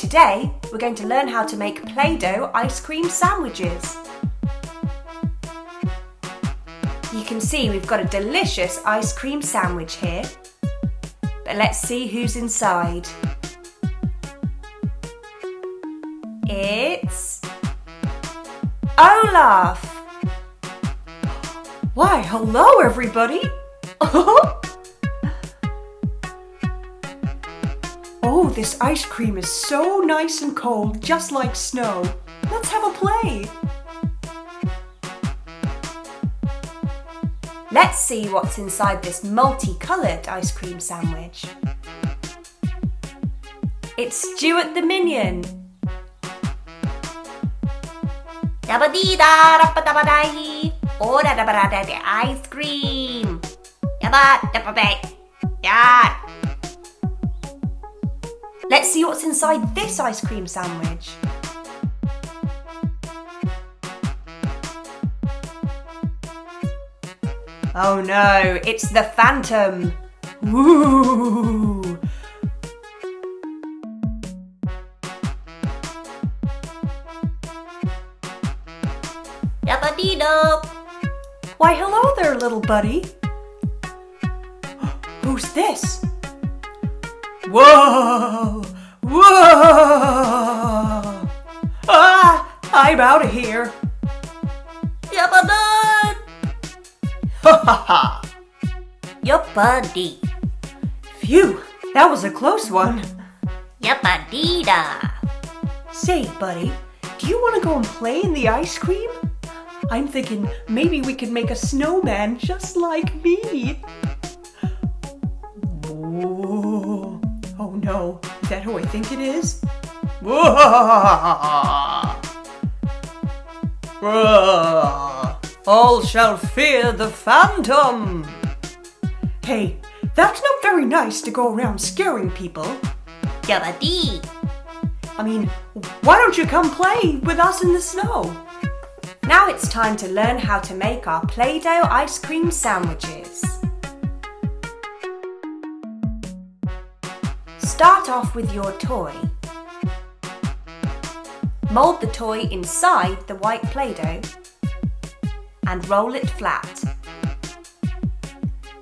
Today, we're going to learn how to make Play-Doh ice cream sandwiches. You can see we've got a delicious ice cream sandwich here. But let's see who's inside. It's Olaf! Why, hello everybody! Oh, this ice cream is so nice and cold, just like snow. Let's have a play! Let's see what's inside this multicolored ice cream sandwich. It's Stuart the Minion. Yabba-dee-da-da-ba-da-ba-dee. Oh-da-da-ba-da-da-da ice cream. Yabba-da-ba-da. Let's see what's inside this ice cream sandwich. Oh no, it's the Phantom! Woo! Yabba-dee-do! Why, hello there, little buddy. Who's this? Whoa! Whoa! Ah! I'm out of here! Yabba-dee! Ha ha ha! Your buddy. Phew, that was a close one. Yabba-dee-da. Say, buddy, do you want to go and play in the ice cream? I'm thinking maybe we could make a snowman just like me. Whoa. Oh no, is that who I think it is? Whoa. Whoa. All shall fear the Phantom! Hey, that's not very nice to go around scaring people. Yabba-dee! I mean, why don't you come play with us in the snow? Now it's time to learn how to make our Play-Doh ice cream sandwiches. Start off with your toy. Mold the toy inside the white Play-Doh and roll it flat.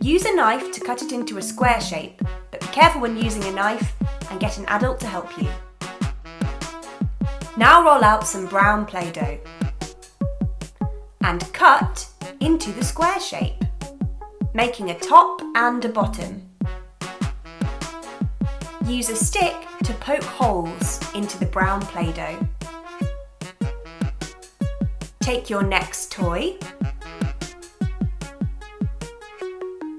Use a knife to cut it into a square shape, but be careful when using a knife and get an adult to help you. Now roll out some brown Play-Doh and cut into the square shape, making a top and a bottom. Use a stick to poke holes into the brown Play-Doh. Take your next toy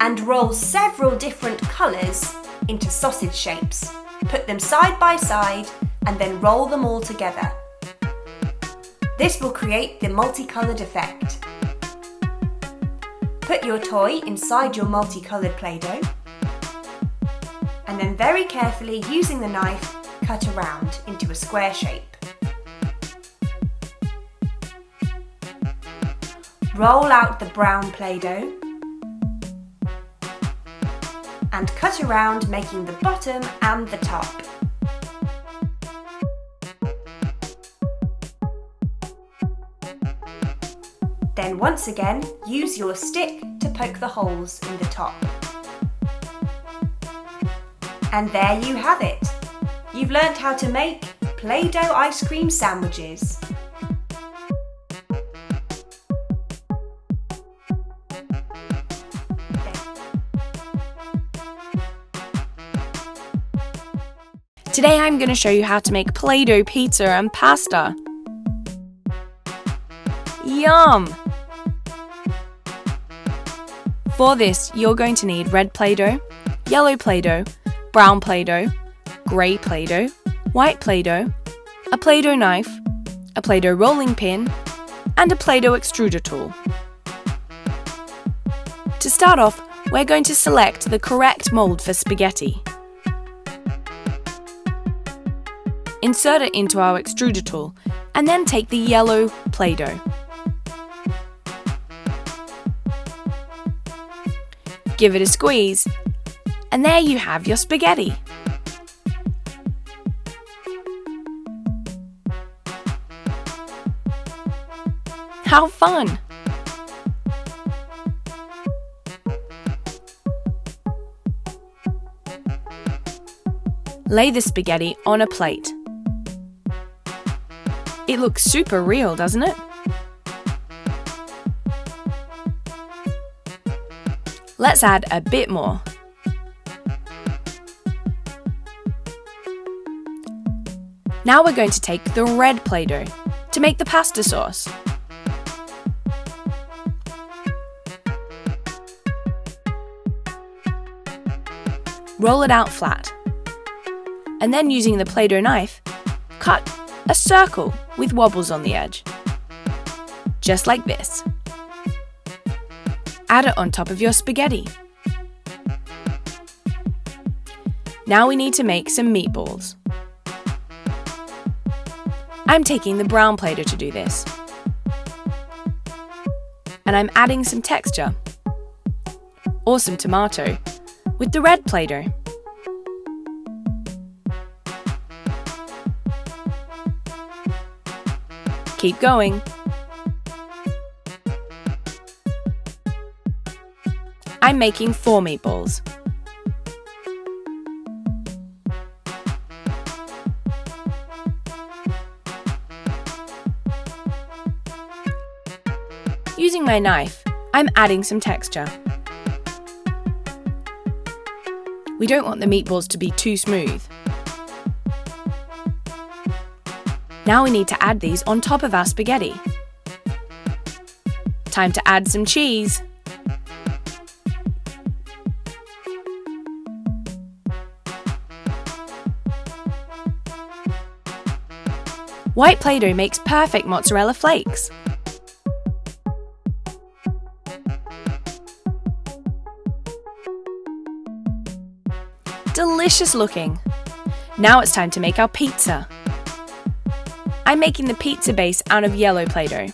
and roll several different colours into sausage shapes. Put them side by side and then roll them all together. This will create the multicoloured effect. Put your toy inside your multicoloured Play-Doh and then very carefully, using the knife, cut around into a square shape. Roll out the brown Play-Doh and cut around, making the bottom and the top. Then once again, use your stick to poke the holes in the top. And there you have it. You've learned how to make Play-Doh ice cream sandwiches. Today I'm going to show you how to make Play-Doh pizza and pasta. Yum! For this, you're going to need red Play-Doh, yellow Play-Doh, brown Play-Doh, grey Play-Doh, white Play-Doh, a Play-Doh knife, a Play-Doh rolling pin, and a Play-Doh extruder tool. To start off, we're going to select the correct mould for spaghetti. Insert it into our extruder tool and then take the yellow Play-Doh. Give it a squeeze, and there you have your spaghetti. How fun! Lay the spaghetti on a plate. It looks super real, doesn't it? Let's add a bit more. Now we're going to take the red Play-Doh to make the pasta sauce. Roll it out flat. And then using the Play-Doh knife, cut a circle with wobbles on the edge. Just like this. Add it on top of your spaghetti. Now we need to make some meatballs. I'm taking the brown Play-Doh to do this. And I'm adding some texture, or some tomato, with the red Play-Doh. Keep going. I'm making 4 meatballs. Using my knife, I'm adding some texture. We don't want the meatballs to be too smooth. Now we need to add these on top of our spaghetti. Time to add some cheese. White Play-Doh makes perfect mozzarella flakes. Delicious looking. Now it's time to make our pizza. I'm making the pizza base out of yellow Play-Doh.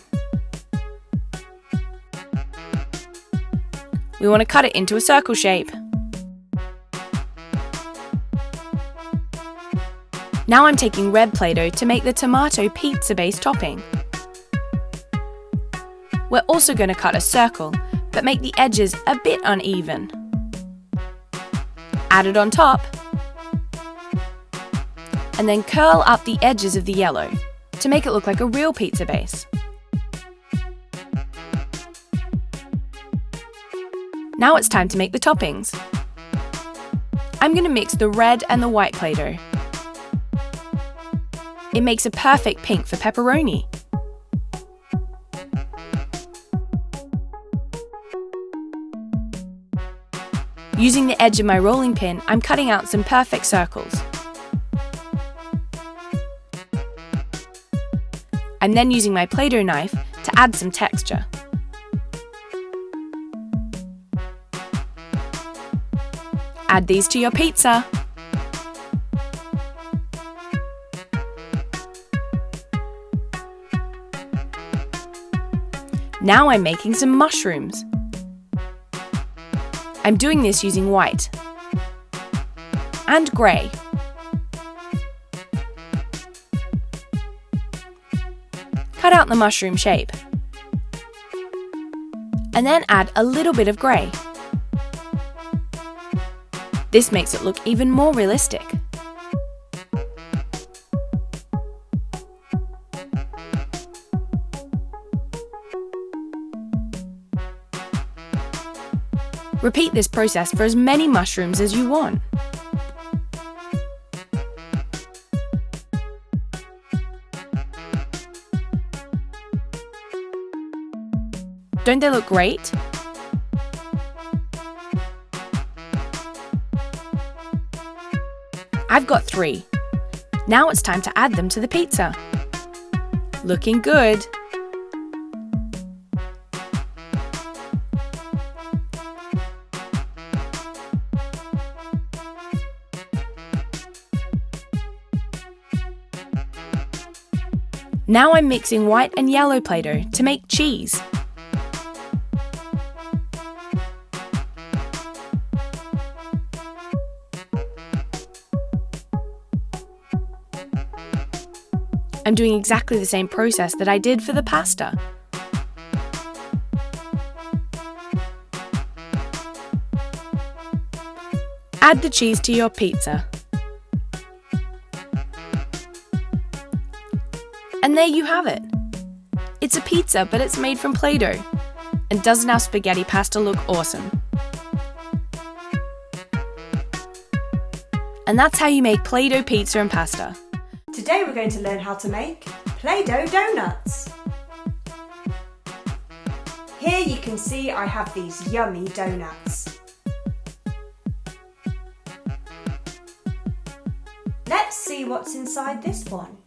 We want to cut it into a circle shape. Now I'm taking red Play-Doh to make the tomato pizza base topping. We're also going to cut a circle, but make the edges a bit uneven. Add it on top, and then curl up the edges of the yellow to make it look like a real pizza base. Now it's time to make the toppings. I'm going to mix the red and the white Play-Doh. It makes a perfect pink for pepperoni. Using the edge of my rolling pin, I'm cutting out some perfect circles. I'm then using my Play-Doh knife to add some texture. Add these to your pizza. Now I'm making some mushrooms. I'm doing this using white and grey. Cut out the mushroom shape and then add a little bit of grey. This makes it look even more realistic. Repeat this process for as many mushrooms as you want. Don't they look great? I've got 3. Now it's time to add them to the pizza. Looking good. Now I'm mixing white and yellow Play-Doh to make cheese. I'm doing exactly the same process that I did for the pasta. Add the cheese to your pizza. And there you have it. It's a pizza, but it's made from Play-Doh. And doesn't our spaghetti pasta look awesome? And that's how you make Play-Doh pizza and pasta. Today we're going to learn how to make Play-Doh donuts. Here you can see I have these yummy donuts. Let's see what's inside this one.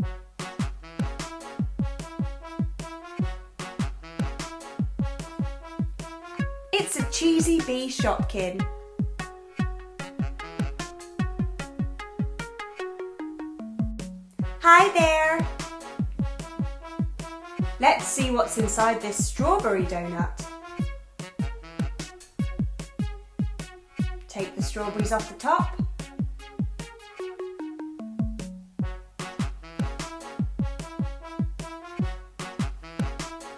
It's a cheesy bee Shopkin. Hi there! Let's see what's inside this strawberry donut. Take the strawberries off the top.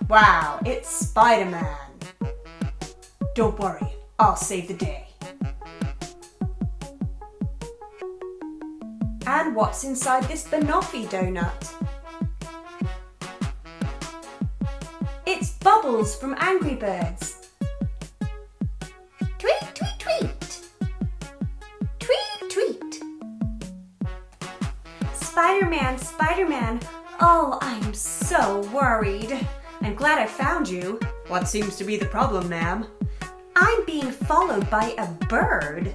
Wow, it's Spider-Man. Don't worry, I'll save the day. And what's inside this banoffee donut? It's Bubbles from Angry Birds. Tweet, tweet, tweet. Tweet, tweet. Spider-Man, Spider-Man. Oh, I'm so worried. I'm glad I found you. What seems to be the problem, ma'am? I'm being followed by a bird.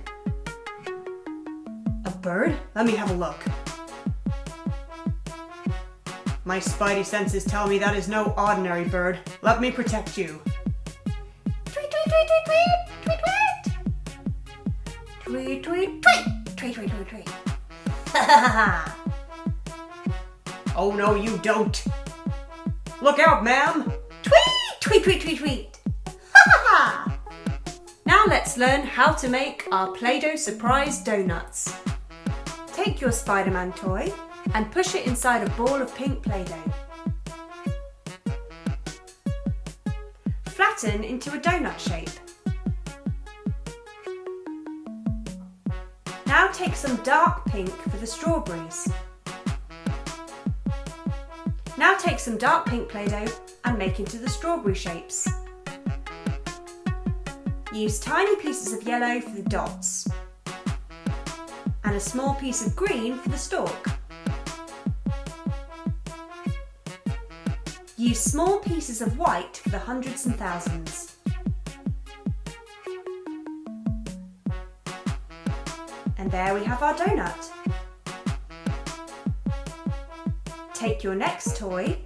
A bird? Let me have a look. My spidey senses tell me that is no ordinary bird. Let me protect you. Tweet, tweet, tweet, tweet, tweet, tweet. Tweet, tweet, tweet. Tweet, tweet, tweet, tweet. Ha ha ha. Oh no, you don't. Look out, ma'am. Tweet, tweet, tweet, tweet, tweet. Ha ha ha. Now let's learn how to make our Play-Doh surprise donuts. Take your Spider-Man toy and push it inside a ball of pink Play-Doh. Flatten into a donut shape. Now take some dark pink for the strawberries. Now take some dark pink Play-Doh and make into the strawberry shapes. Use tiny pieces of yellow for the dots and a small piece of green for the stalk. Use small pieces of white for the hundreds and thousands. And there we have our donut. Take your next toy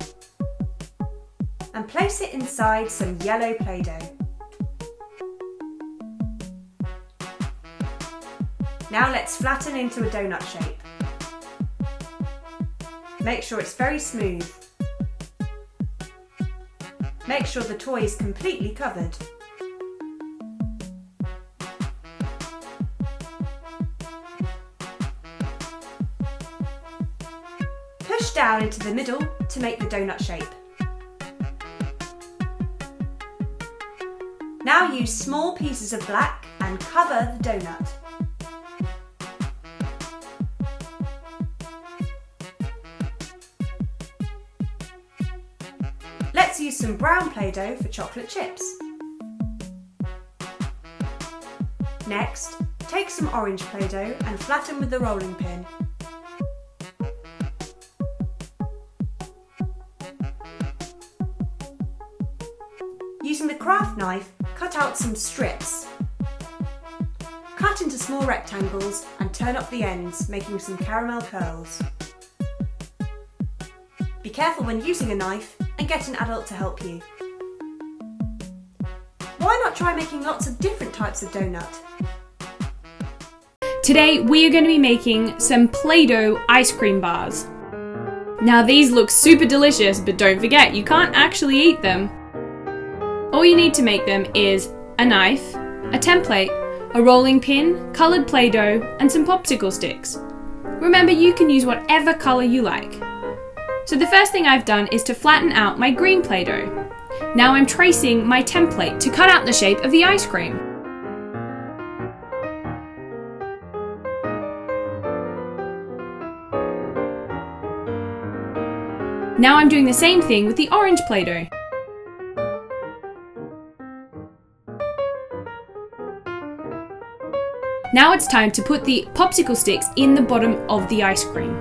and place it inside some yellow Play-Doh. Now let's flatten into a donut shape. Make sure it's very smooth. Make sure the toy is completely covered. Push down into the middle to make the donut shape. Now use small pieces of black and cover the donut. Let's use some brown Play-Doh for chocolate chips. Next, take some orange Play-Doh and flatten with the rolling pin. Using the craft knife, cut out some strips. Cut into small rectangles and turn up the ends, making some caramel curls. Be careful when using a knife and get an adult to help you. Why not try making lots of different types of donut? Today we are going to be making some Play-Doh ice cream bars. Now these look super delicious, but don't forget you can't actually eat them. All you need to make them is a knife, a template, a rolling pin, coloured Play-Doh and some popsicle sticks. Remember, you can use whatever colour you like. So the first thing I've done is to flatten out my green Play-Doh. Now I'm tracing my template to cut out the shape of the ice cream. Now I'm doing the same thing with the orange Play-Doh. Now it's time to put the popsicle sticks in the bottom of the ice cream.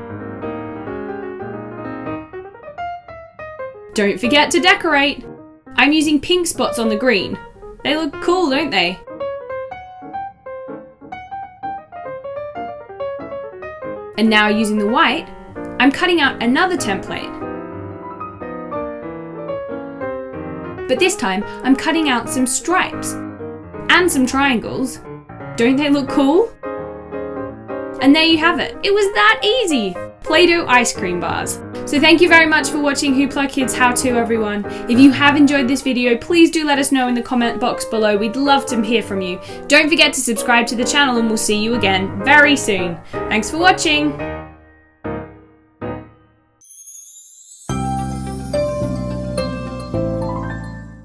Don't forget to decorate! I'm using pink spots on the green. They look cool, don't they? And now using the white, I'm cutting out another template. But this time, I'm cutting out some stripes and some triangles. Don't they look cool? And there you have it. It was that easy! Play-Doh ice cream bars. So thank you very much for watching HooplaKidz How To, everyone. If you have enjoyed this video, please do let us know in the comment box below. We'd love to hear from you. Don't forget to subscribe to the channel and we'll see you again very soon. Thanks for watching!